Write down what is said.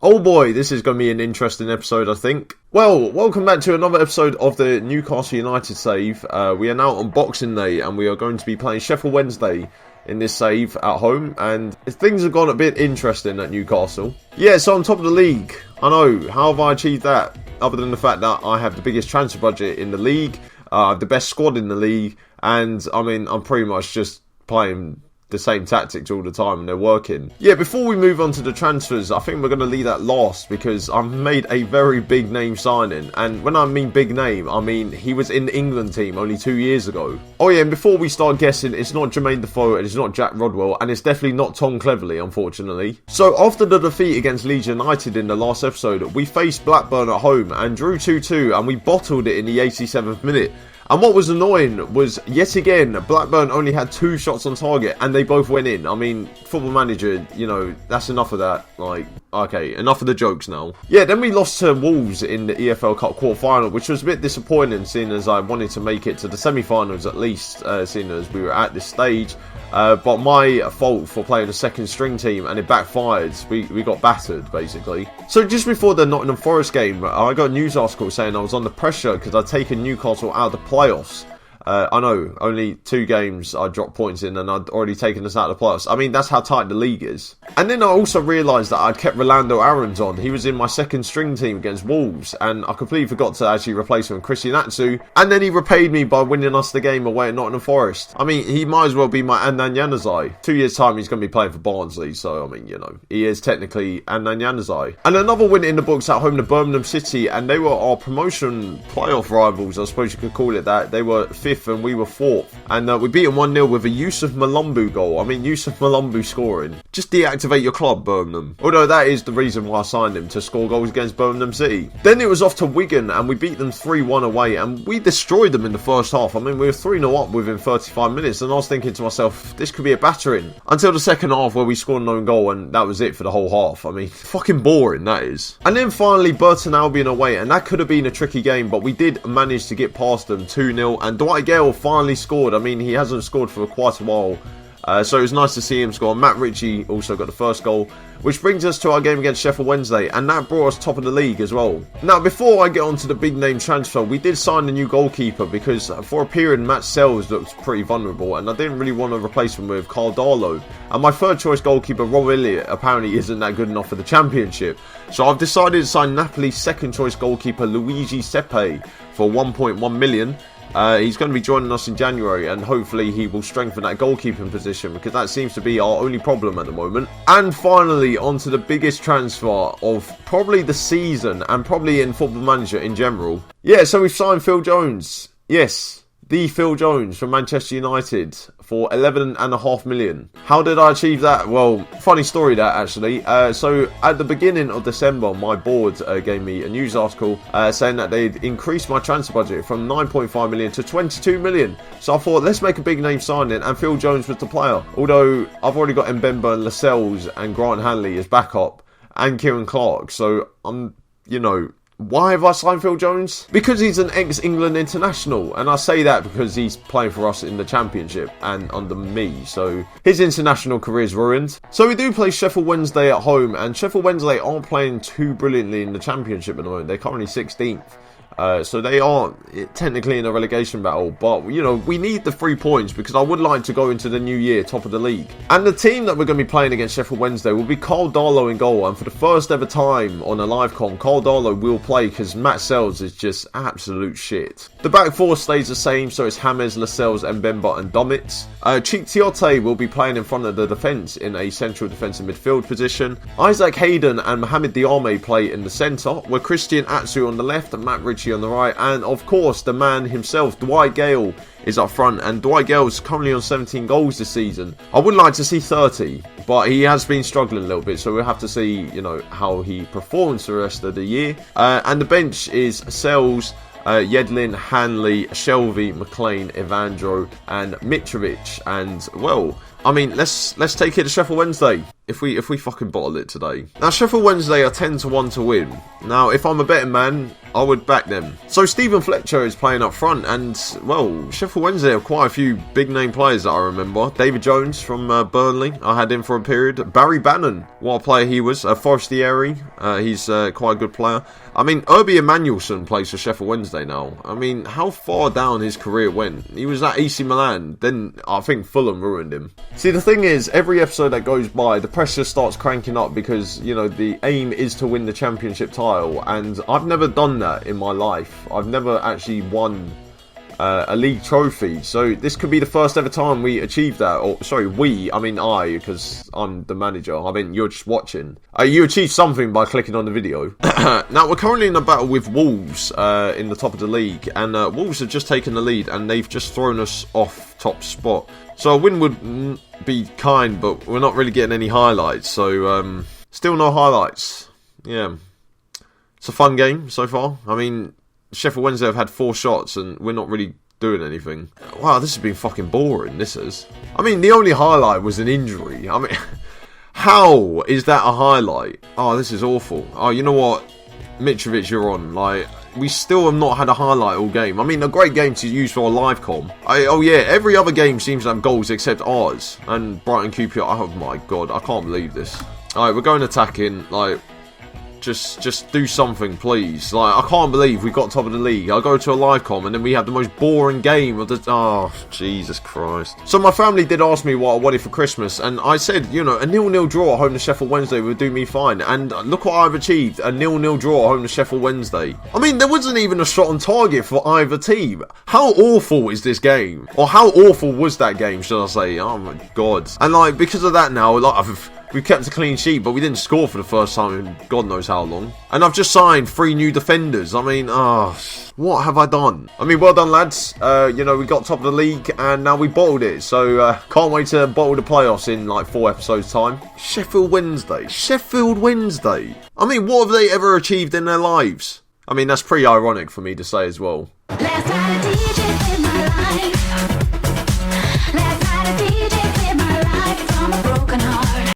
Oh boy, this is going to be an interesting episode, I think. Well, welcome back to another episode of the Newcastle United save. We are now on Boxing Day and we are going to be playing Sheffield Wednesday in this save at home. And things have gone a bit interesting at Newcastle. Yeah, so on top of the league. I know, how have I achieved that? Other than the fact that I have the biggest transfer budget in the league, the best squad in the league, and I mean, I'm pretty much just playing the same tactics all the time and they're working. Yeah, before we move on to the transfers, I think we're going to leave that last because I've made a very big name signing. And when I mean big name, I mean he was in the England team only 2 years ago. Oh yeah, and before we start guessing, it's not Jermaine Defoe and it's not Jack Rodwell and it's definitely not Tom Cleverley, unfortunately. So after the defeat against Leeds United in the last episode, we faced Blackburn at home and drew 2-2 and we bottled it in the 87th minute. And what was annoying was, yet again, Blackburn only had 2 shots on target and they both went in. I mean, Football Manager, you know, that's enough of that. Like, okay, enough of the jokes now. Yeah, then we lost to Wolves in the EFL Cup quarter-final, which was a bit disappointing, seeing as I wanted to make it to the semi-finals at least, seeing as we were at this stage. But my fault for playing a second string team and it backfired. We got battered, basically. So just before the Nottingham Forest game, I got a news article saying I was under pressure because I'd taken Newcastle out of the playoffs. I know, only 2 games I dropped points in and I'd already taken us out of the playoffs. I mean, that's how tight the league is. And then I also realised that I'd kept Rolando Aarons on. He was in my second string team against Wolves and I completely forgot to actually replace him with Christian Atsu. And then he repaid me by winning us the game away at Nottingham Forest. I mean, he might as well be my Adnan Januzaj. 2 years' time, he's going to be playing for Barnsley. So, I mean, you know, he is technically Adnan Januzaj. And another win in the books at home to Birmingham City. And they were our promotion playoff rivals, I suppose you could call it that. They were 5th and we were 4th. And we beat them 1-0 with a Yusuf Malumbu goal. I mean, Yusuf Malumbu scoring. Just deactivate your club, Birmingham. Although that is the reason why I signed him, to score goals against Birmingham City. Then it was off to Wigan and we beat them 3-1 away and we destroyed them in the first half. I mean, we were 3-0 up within 35 minutes and I was thinking to myself, this could be a battering. Until the second half where we scored an own goal and that was it for the whole half. I mean, fucking boring that is. And then finally Burton Albion away and that could have been a tricky game, but we did manage to get past them 2-0 and Dwight Gale finally scored. I mean, he hasn't scored for quite a while. So it was nice to see him score. Matt Ritchie also got the first goal, which brings us to our game against Sheffield Wednesday, and that brought us top of the league as well. Now, before I get on to the big name transfer, we did sign a new goalkeeper because for a period Matt Sells looked pretty vulnerable and I didn't really want to replace him with Carl Darlow. And my third choice goalkeeper, Rob Elliott, apparently isn't that good enough for the Championship. So I've decided to sign Napoli's second choice goalkeeper, Luigi Sepe, for 1.1 million. He's going to be joining us in January and hopefully he will strengthen that goalkeeping position because that seems to be our only problem at the moment. And finally, on to the biggest transfer of probably the season and probably in Football Manager in general. Yeah, so we've signed Phil Jones. Yes, the Phil Jones from Manchester United for 11.5 million. How did I achieve that? Well, funny story that actually. So at the beginning of December, my board gave me a news article saying that they'd increased my transfer budget from 9.5 million to 22 million. So I thought, let's make a big name signing, and Phil Jones was the player. Although I've already got Mbemba and Lascelles and Grant Hanley as backup and Kieran Clark. So I'm, you know, why have I signed Phil Jones? Because he's an ex-England international, and I say that because he's playing for us in the Championship and under me, so his international career is ruined. So we do play Sheffield Wednesday at home, and Sheffield Wednesday aren't playing too brilliantly in the Championship at the moment. They're currently 16th. So they aren't technically in a relegation battle, but you know, we need the 3 points because I would like to go into the new year top of the league. And the team that we're going to be playing against Sheffield Wednesday will be Carl Darlow in goal, and for the first ever time on a live con, Carl Darlow will play because Matt Sells is just absolute shit. The back 4 stays the same, so it's James, Lascelles, Mbemba and Dummett. Cheek Tiote will be playing in front of the defence in a central defensive midfield position. Isaac Hayden and Mohamed Diame play in the centre, with Christian Atsu on the left and Matt Ritchie on the right, and of course the man himself, Dwight Gale, is up front, and Dwight Gale's currently on 17 goals this season. I would like to see 30, but he has been struggling a little bit, so we'll have to see, you know, how he performs the rest of the year. And the bench is Sells, Yedlin, Hanley, Shelvey, McLean, Evandro and Mitrovic. And well, I mean, let's take it to Sheffield Wednesday if we fucking bottle it today. Now, Sheffield Wednesday are 10-1 to win. Now, if I'm a betting man, I would back them. So Stephen Fletcher is playing up front, and, well, Sheffield Wednesday have quite a few big-name players that I remember. David Jones from Burnley, I had him for a period. Barry Bannon, what a player he was. Forestieri, he's quite a good player. I mean, Irby Emanuelson plays for Sheffield Wednesday now. I mean, how far down his career went. He was at AC Milan, then I think Fulham ruined him. See, the thing is, every episode that goes by, the pressure starts cranking up because, you know, the aim is to win the championship title, and I've never done that in my life. I've never actually won a league trophy, so this could be the first ever time we achieve that. Or sorry, I mean I, because I'm the manager. I mean, you're just watching. You achieved something by clicking on the video. Now we're currently in a battle with Wolves in the top of the league, and Wolves have just taken the lead, and they've just thrown us off top spot. So a win would be kind, but we're not really getting any highlights. So still no highlights. Yeah, it's a fun game so far. I mean, Sheffield Wednesday have had 4 shots and we're not really doing anything. Wow, this has been fucking boring, this is. I mean, the only highlight was an injury. I mean, how is that a highlight? Oh, this is awful. Oh, you know what? Mitrovic, you're on. Like, we still have not had a highlight all game. I mean, a great game to use for a live com. Oh yeah, every other game seems to have goals except ours. And Brighton QPR, oh my god, I can't believe this. Alright, we're going attacking, like... Just do something, please. Like, I can't believe we got top of the league. I go to a live com and then we have the most boring game of the... Oh, Jesus Christ. So my family did ask me what I wanted for Christmas, and I said, you know, a 0-0 draw at home to Sheffield Wednesday would do me fine. And look what I've achieved. A 0-0 draw at home to Sheffield Wednesday. I mean, there wasn't even a shot on target for either team. How awful is this game? Or how awful was that game, should I say? Oh my god. And like, because of that now, like, we've kept a clean sheet, but we didn't score for the first time in God knows how long. And I've just signed 3 new defenders. I mean, what have I done? I mean, well done, lads. You know, we got top of the league, and now we bottled it. So, can't wait to bottle the playoffs in, like, 4 episodes' time. Sheffield Wednesday. Sheffield Wednesday. I mean, what have they ever achieved in their lives? I mean, that's pretty ironic for me to say as well.